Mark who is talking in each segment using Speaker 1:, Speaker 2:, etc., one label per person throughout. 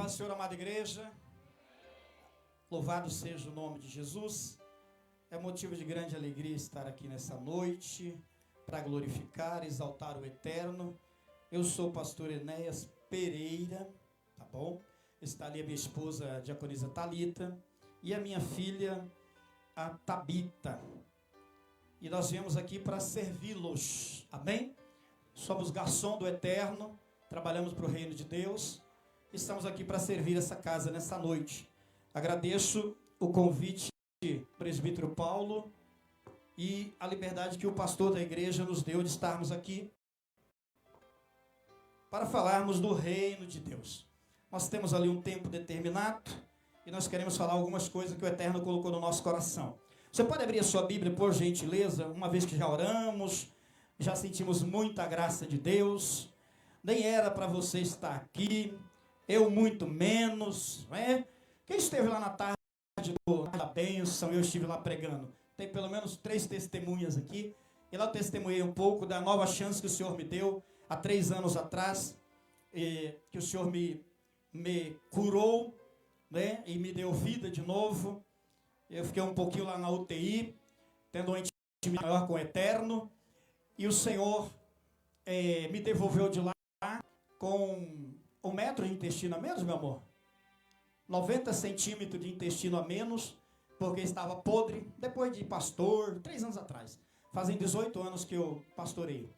Speaker 1: paz do Senhor, amada igreja. Louvado seja o nome de Jesus. É motivo de grande alegria estar aqui nessa noite para glorificar, exaltar o Eterno. Eu sou o pastor Enéas Pereira, tá bom? Está ali a minha esposa, a diaconisa Thalita, e a minha filha, a Tabita. E nós viemos aqui para servi-los, amém? Somos garçom do Eterno, trabalhamos para o reino de Deus. Estamos aqui para servir essa casa nessa noite. Agradeço o convite do presbítero Paulo e a liberdade que o pastor da igreja nos deu de estarmos aqui para falarmos do reino de Deus. Nós temos ali um tempo determinado e nós queremos falar algumas coisas que o Eterno colocou no nosso coração. Você pode abrir a sua Bíblia, por gentileza, uma vez que já oramos, já sentimos muita graça de Deus. Nem era para você estar aqui, eu muito menos, não é? Quem esteve lá na tarde da bênção, eu estive lá pregando. Tem pelo menos 3 testemunhas aqui. E lá eu testemunhei um pouco da nova chance que o Senhor me deu há 3 anos atrás, que o Senhor me curou, né? E me deu vida de novo. Eu fiquei um pouquinho lá na UTI, tendo uma intimidade maior com o Eterno. E o Senhor me devolveu de lá com 1 metro de intestino a menos, meu amor. 90 centímetros de intestino a menos, porque estava podre, depois de pastor, 3 anos atrás. Fazem 18 anos que eu pastoreio.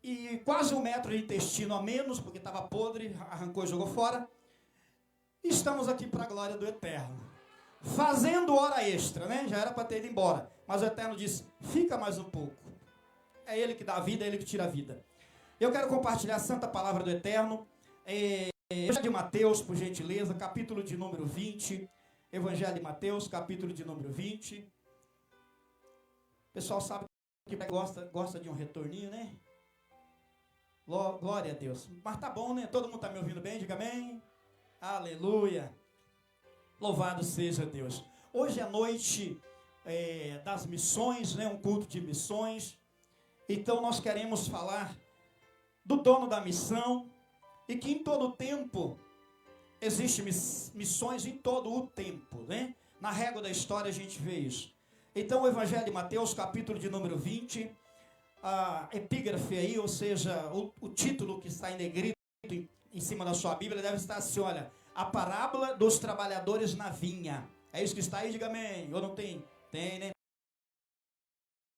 Speaker 1: E quase 1 metro de intestino a menos, porque estava podre, arrancou e jogou fora. E estamos aqui para a glória do Eterno. Fazendo hora extra, né? Já era para ter ido embora. Mas o Eterno disse, fica mais um pouco. É Ele que dá a vida, é Ele que tira a vida. Eu quero compartilhar a santa palavra do Eterno. Evangelho de Mateus, por gentileza, capítulo de número 20. Evangelho de Mateus, capítulo de número 20. O pessoal sabe que gosta de um retorninho, né? Glória a Deus. Mas tá bom, né? Todo mundo está me ouvindo bem? Diga amém. Aleluia. Louvado seja Deus. Hoje é noite das missões, né? Um culto de missões. Então nós queremos falar do dono da missão, e que em todo o tempo, existem missões em todo o tempo, né? Na régua da história a gente vê isso. Então o Evangelho de Mateus, capítulo de número 20, a epígrafe aí, ou seja, o título que está em negrito em cima da sua Bíblia, deve estar assim, olha, a parábola dos trabalhadores na vinha. É isso que está aí, diga amém. Ou não tem? Tem, né?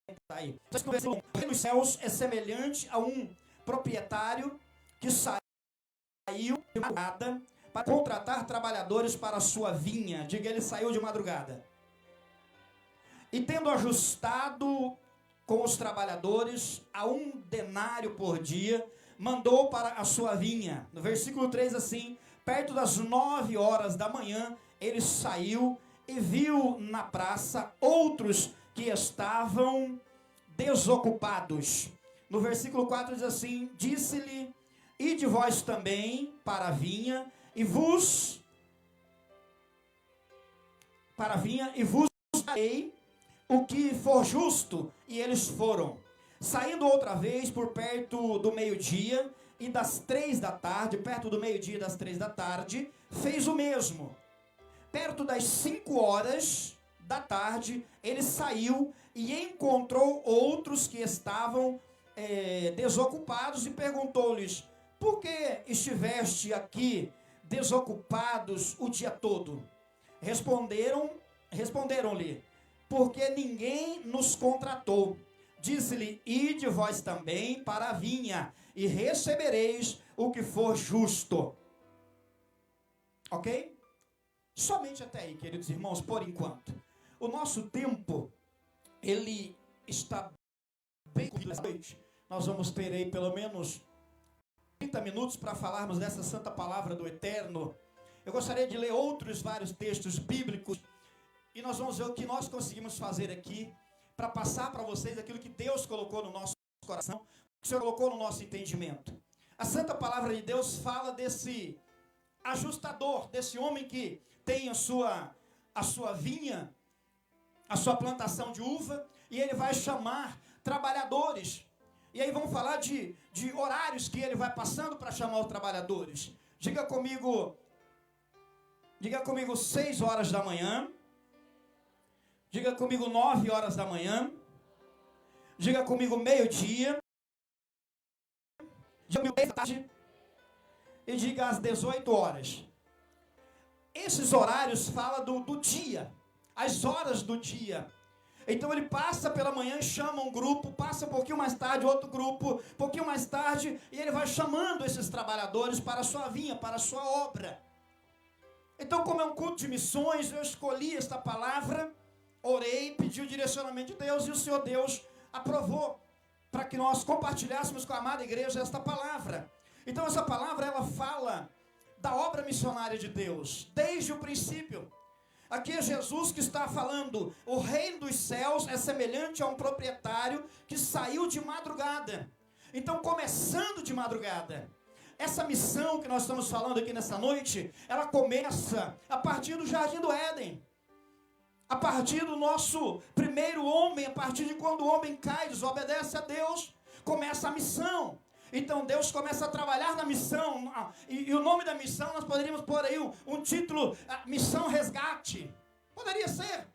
Speaker 1: Está aí. O reino dos céus é semelhante a um proprietário que saiu de madrugada para contratar trabalhadores para a sua vinha. Diga, ele saiu de madrugada. E tendo ajustado com os trabalhadores a 1 denário por dia, mandou para a sua vinha. No versículo 3 assim, perto das 9 horas da manhã, ele saiu e viu na praça outros que estavam desocupados. No versículo 4 diz assim, disse-lhe, ide vós também para a vinha, e vos darei o que for justo. E eles foram. Saindo outra vez por perto do meio-dia e das 3 da tarde, perto do meio-dia e das 3 da tarde, fez o mesmo. Perto das 5 horas da tarde, ele saiu e encontrou outros que estavam desocupados e perguntou-lhes, por que estiveste aqui desocupados o dia todo? Responderam-lhe, porque ninguém nos contratou. Disse-lhe, ide vós também para a vinha, e recebereis o que for justo. Ok? Somente até aí, queridos irmãos, por enquanto. O nosso tempo, ele está bem corrido essa noite. Nós vamos ter aí pelo menos 30 minutos para falarmos dessa santa palavra do Eterno. Eu gostaria de ler vários textos bíblicos, e nós vamos ver o que nós conseguimos fazer aqui, para passar para vocês aquilo que Deus colocou no nosso coração, que o Senhor colocou no nosso entendimento. A santa palavra de Deus fala desse ajustador, desse homem que tem a sua vinha, a sua plantação de uva, e ele vai chamar trabalhadores. E aí vamos falar de horários que ele vai passando para chamar os trabalhadores. Diga comigo 6 horas da manhã. Diga comigo 9 horas da manhã. Diga comigo meio-dia. Diga comigo meia-tarde. E diga às 18 horas. Esses horários falam do dia. As horas do dia. Então ele passa pela manhã e chama um grupo, passa um pouquinho mais tarde outro grupo, um pouquinho mais tarde, e ele vai chamando esses trabalhadores para a sua vinha, para a sua obra. Então, como é um culto de missões, eu escolhi esta palavra, orei, pedi o direcionamento de Deus, e o Senhor Deus aprovou, para que nós compartilhássemos com a amada igreja esta palavra. Então essa palavra, ela fala da obra missionária de Deus, desde o princípio. Aqui é Jesus que está falando, o reino dos céus é semelhante a um proprietário que saiu de madrugada. Então, começando de madrugada, essa missão que nós estamos falando aqui nessa noite, ela começa a partir do Jardim do Éden. A partir do nosso primeiro homem, a partir de quando o homem cai, desobedece a Deus, começa a missão. Então Deus começa a trabalhar na missão, e o nome da missão nós poderíamos pôr aí um título, Missão Resgate. Poderia ser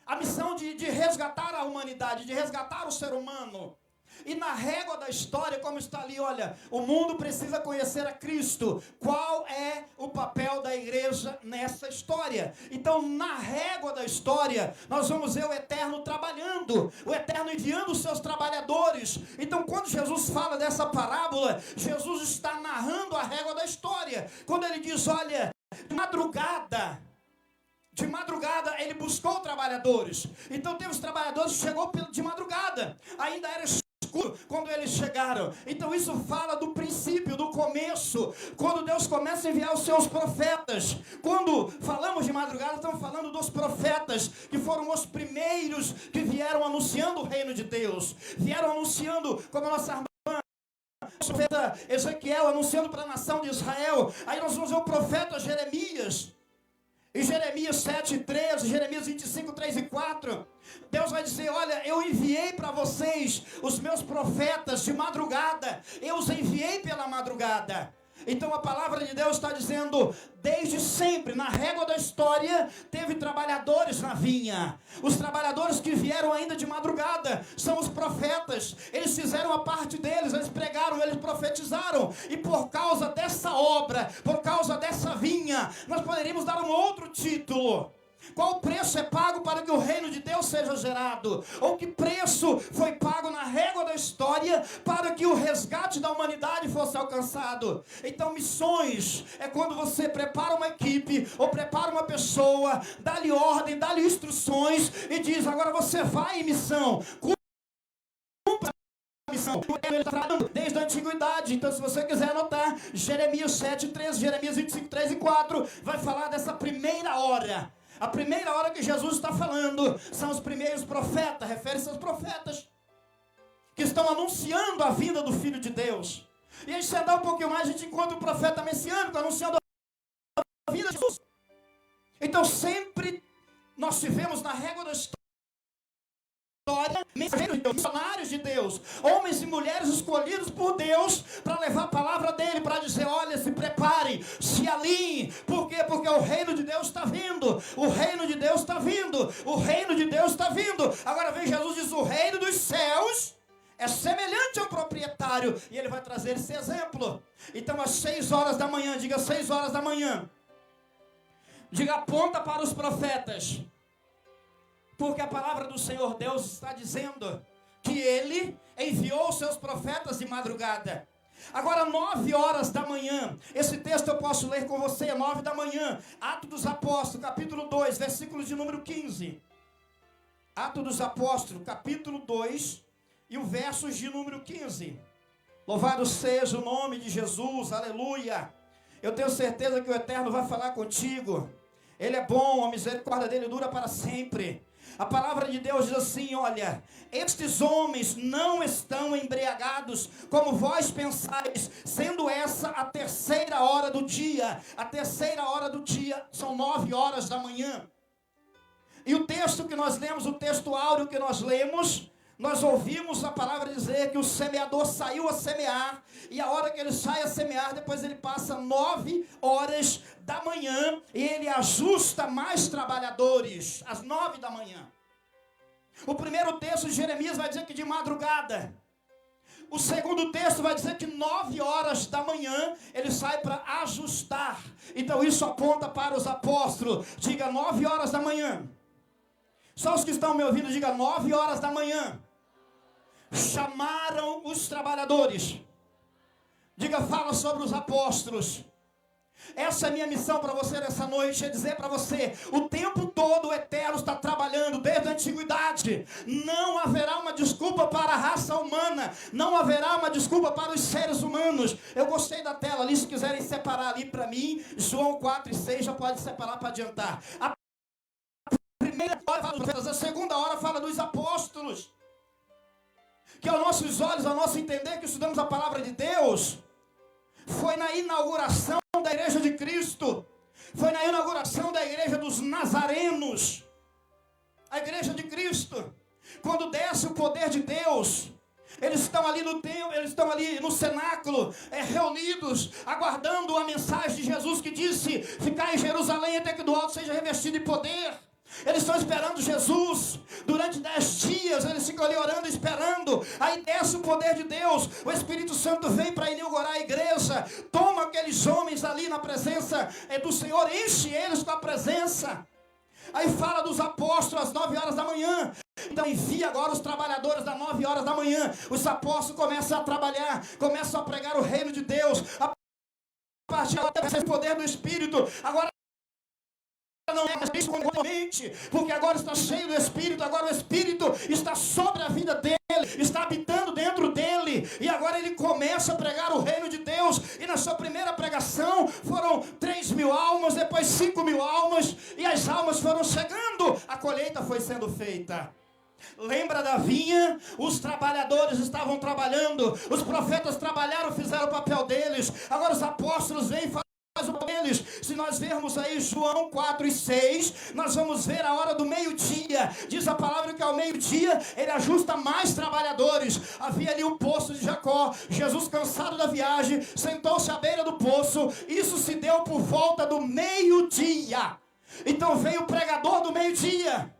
Speaker 1: a missão de resgatar a humanidade, de resgatar o ser humano. E na régua da história, como está ali, olha, o mundo precisa conhecer a Cristo. Qual é o papel da igreja nessa história? Então, na régua da história, nós vamos ver o Eterno trabalhando, o Eterno enviando os seus trabalhadores. Então, quando Jesus fala dessa parábola, Jesus está narrando a régua da história. Quando ele diz, olha, de madrugada, ele buscou trabalhadores. Então, teve os trabalhadores que chegou de madrugada, ainda era escuro quando eles chegaram. Então isso fala do princípio, do começo, quando Deus começa a enviar os seus profetas. Quando falamos de madrugada, estamos falando dos profetas, que foram os primeiros que vieram anunciando o reino de Deus, vieram anunciando, como a nossa irmã o profeta Ezequiel, anunciando para a nação de Israel. Aí nós vamos ver o profeta Jeremias. Em Jeremias 7:13, Jeremias 25, 3 e 4, Deus vai dizer, olha, eu enviei para vocês os meus profetas de madrugada, eu os enviei pela madrugada. Então a palavra de Deus está dizendo, desde sempre, na régua da história, teve trabalhadores na vinha. Os trabalhadores que vieram ainda de madrugada são os profetas. Eles fizeram a parte deles, eles pregaram, eles profetizaram. E por causa dessa obra, por causa dessa vinha, nós poderíamos dar um outro título. Qual o preço é pago para que o reino de Deus seja gerado? Ou que preço foi pago na régua da história para que o resgate da humanidade fosse alcançado? Então missões é quando você prepara uma equipe ou prepara uma pessoa, dá-lhe ordem, dá-lhe instruções e diz, agora você vai em missão. Cumpra a missão. Ele está trabalhando desde a antiguidade. Então se você quiser anotar, Jeremias 7:13, Jeremias 25, 3 e 4 vai falar dessa primeira hora. A primeira hora que Jesus está falando são os primeiros profetas, refere-se aos profetas que estão anunciando a vinda do Filho de Deus. E aí, se andar um pouquinho mais, a gente encontra o profeta messiânico anunciando a vinda de Jesus. Então, sempre nós tivemos na régua da história missionários de Deus, homens e mulheres escolhidos por Deus para levar a palavra dele, para dizer, olha, se preparem, se alinhem. Por quê? Porque o reino de Deus está vindo, o reino de Deus está vindo, o reino de Deus está vindo. Agora vem Jesus e diz, o reino dos céus é semelhante ao proprietário, e ele vai trazer esse exemplo. Então às 6 horas da manhã, diga 6 horas da manhã, diga, aponta para os profetas. Porque a palavra do Senhor Deus está dizendo que Ele enviou os seus profetas de madrugada. Agora 9 horas da manhã, esse texto eu posso ler com você, 9 da manhã, Atos dos Apóstolos, capítulo 2, versículos de número 15. Atos dos Apóstolos, capítulo 2, e o verso de número 15. Louvado seja o nome de Jesus, aleluia. Eu tenho certeza que o Eterno vai falar contigo. Ele é bom, a misericórdia dele dura para sempre. A palavra de Deus diz assim, olha, estes homens não estão embriagados, como vós pensais, sendo essa a 3ª hora do dia. A 3ª hora do dia são 9 horas da manhã. E o texto que nós lemos, o texto áureo que nós lemos, Nós ouvimos a palavra dizer que o semeador saiu a semear, e a hora que ele sai a semear, depois ele passa 9 horas da manhã, e ele ajusta mais trabalhadores, às 9 da manhã. O primeiro texto de Jeremias vai dizer que de madrugada. O segundo texto vai dizer que 9 horas da manhã ele sai para ajustar. Então isso aponta para os apóstolos. Diga 9 horas da manhã. Só os que estão me ouvindo, diga 9 horas da manhã. Chamaram os trabalhadores. Diga, fala sobre os apóstolos. Essa é a minha missão para você nessa noite, é dizer para você, o tempo todo o Eterno está trabalhando desde a antiguidade. Não haverá uma desculpa para a raça humana, não haverá uma desculpa para os seres humanos. Eu gostei da tela ali, se quiserem separar ali para mim, João 4 e 6, já pode separar para adiantar. A primeira hora fala dos profetas, a segunda hora fala dos apóstolos. Que aos nossos olhos, ao nosso entender que estudamos a palavra de Deus, foi na inauguração da igreja de Cristo, foi na inauguração da igreja dos nazarenos, a igreja de Cristo, quando desce o poder de Deus, eles estão ali no templo, eles estão ali no cenáculo, reunidos, aguardando a mensagem de Jesus que disse, ficar em Jerusalém até que do alto seja revestido de poder. Eles estão esperando Jesus. Durante 10 dias eles ficam ali orando, esperando. Aí desce o poder de Deus. O Espírito Santo vem para inaugurar a igreja. Toma aqueles homens ali na presença do Senhor, enche eles com a presença. Aí fala dos apóstolos às 9 horas da manhã. Então envia agora os trabalhadores às 9 horas da manhã. Os apóstolos começam a trabalhar, começam a pregar o reino de Deus. A partir do poder do Espírito. Agora não é mais isso completamente, porque agora está cheio do Espírito, agora o Espírito está sobre a vida dele, está habitando dentro dele, e agora ele começa a pregar o reino de Deus, e na sua primeira pregação foram 3.000 almas, depois 5.000 almas, e as almas foram chegando, a colheita foi sendo feita. Lembra da vinha? Os trabalhadores estavam trabalhando, os profetas trabalharam, fizeram o papel deles, agora os apóstolos vêm e falam eles. Se nós vermos aí João 4 e 6, nós vamos ver a hora do meio-dia. Diz a palavra que ao meio-dia ele ajusta mais trabalhadores. Havia ali o poço de Jacó. Jesus, cansado da viagem, sentou-se à beira do poço. Isso se deu por volta do meio-dia. Então veio o pregador do meio-dia,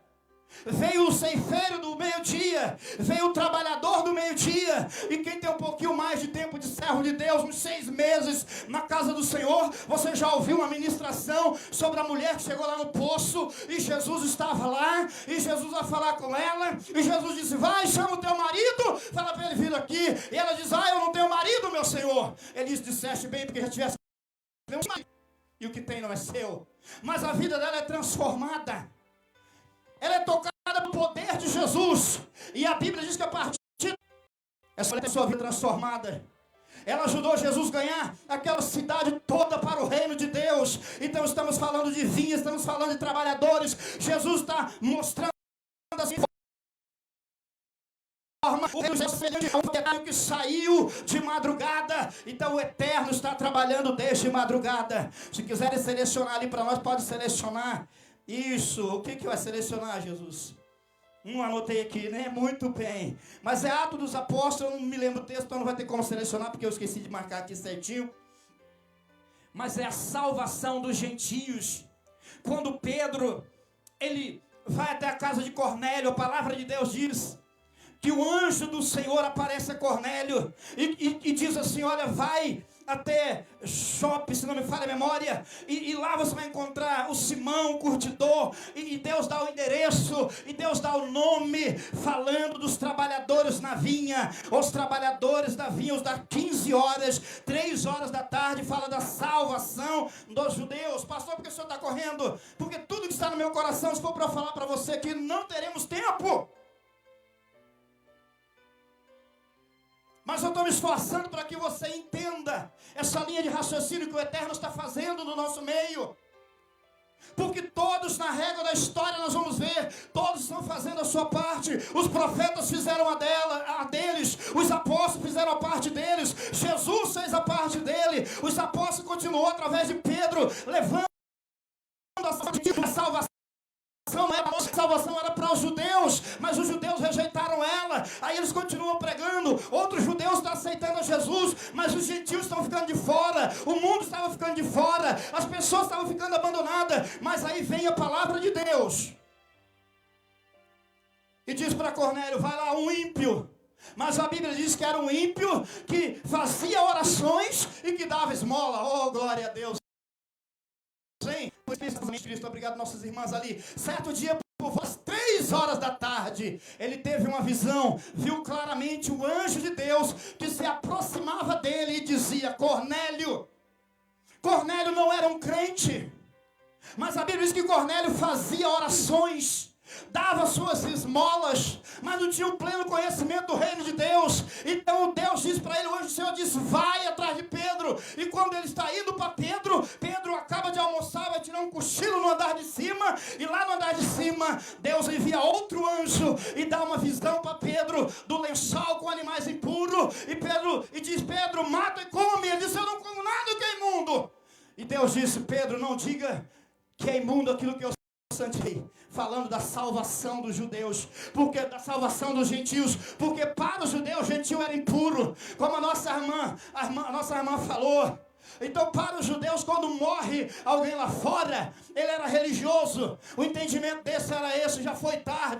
Speaker 1: veio o ceifeiro do meio-dia, veio o trabalhador do meio-dia. E quem tem um pouquinho mais de tempo de servo de Deus, uns 6 meses na casa do Senhor, você já ouviu uma ministração sobre a mulher que chegou lá no poço, e Jesus estava lá, e Jesus vai falar com ela, e Jesus disse, vai, chama o teu marido, fala para ele vir aqui. E ela diz, eu não tenho marido, meu Senhor. Ele disse, disseste bem, porque já tivesse e o que tem não é seu. Mas a vida dela é transformada. Ela é tocada pelo poder de Jesus. E a Bíblia diz que a partir dessa sua vida transformada, ela ajudou Jesus a ganhar aquela cidade toda para o reino de Deus. Então estamos falando de vinha, estamos falando de trabalhadores. Jesus está mostrando assim o que saiu de madrugada. Então o Eterno está trabalhando desde madrugada. Se quiserem selecionar ali para nós, pode selecionar. Isso, o que vai selecionar, Jesus? Anotei aqui, né? Muito bem. Mas é Atos dos Apóstolos, eu não me lembro o texto, então não vai ter como selecionar, porque eu esqueci de marcar aqui certinho. Mas é a salvação dos gentios. Quando Pedro, ele vai até a casa de Cornélio, a palavra de Deus diz que o anjo do Senhor aparece a Cornélio e diz assim, olha, vai até Jope, se não me falha a memória, e lá você vai encontrar o Simão, o curtidor, e Deus dá o endereço, e Deus dá o nome, falando dos trabalhadores na vinha. Os trabalhadores da vinha, os das 15 horas, 3 horas da tarde, fala da salvação dos judeus. Pastor, por que o senhor está correndo? Porque tudo que está no meu coração, se for para falar para você que não teremos tempo. Mas eu estou me esforçando para que você entenda essa linha de raciocínio que o Eterno está fazendo no nosso meio. Porque todos na régua da história nós vamos ver, todos estão fazendo a sua parte. Os profetas fizeram a deles, os apóstolos fizeram a parte deles, Jesus fez a parte dele, os apóstolos continuou através de Pedro, levando a salvação salvação era para os judeus, mas os judeus rejeitaram ela. Aí eles continuam pregando, outros judeus estão aceitando a Jesus, mas os gentios estão ficando de fora, o mundo estava ficando de fora, as pessoas estavam ficando abandonadas. Mas aí vem a palavra de Deus e diz para Cornélio: vai lá, um ímpio. Mas a Bíblia diz que era um ímpio que fazia orações e que dava esmola. Oh, glória a Deus. Cristo, obrigado nossas irmãs ali. Certo dia, por volta das 3 horas da tarde, ele teve uma visão, viu claramente o anjo de Deus que se aproximava dele e dizia: Cornélio. Cornélio não era um crente, mas a Bíblia diz que Cornélio fazia orações, dava suas esmolas, mas não tinha o pleno conhecimento do reino de Deus. Então Deus diz para ele, o anjo do Senhor diz: vai atrás de Pedro. E quando ele está indo para Pedro, Pedro acaba de almoçar, vai tirar um cochilo no andar de cima, e lá no andar de cima Deus envia outro anjo e dá uma visão para Pedro do lençol com animais impuros, e diz: Pedro, mata e come. Ele disse: eu não como nada que é imundo. E Deus disse: Pedro, não diga que é imundo aquilo que eu santifiquei. Falando da salvação dos judeus, porque da salvação dos gentios, porque para os judeus o gentio era impuro, como a nossa irmã falou. Então, para os judeus, quando morre alguém lá fora, ele era religioso. O entendimento desse era esse: já foi tarde,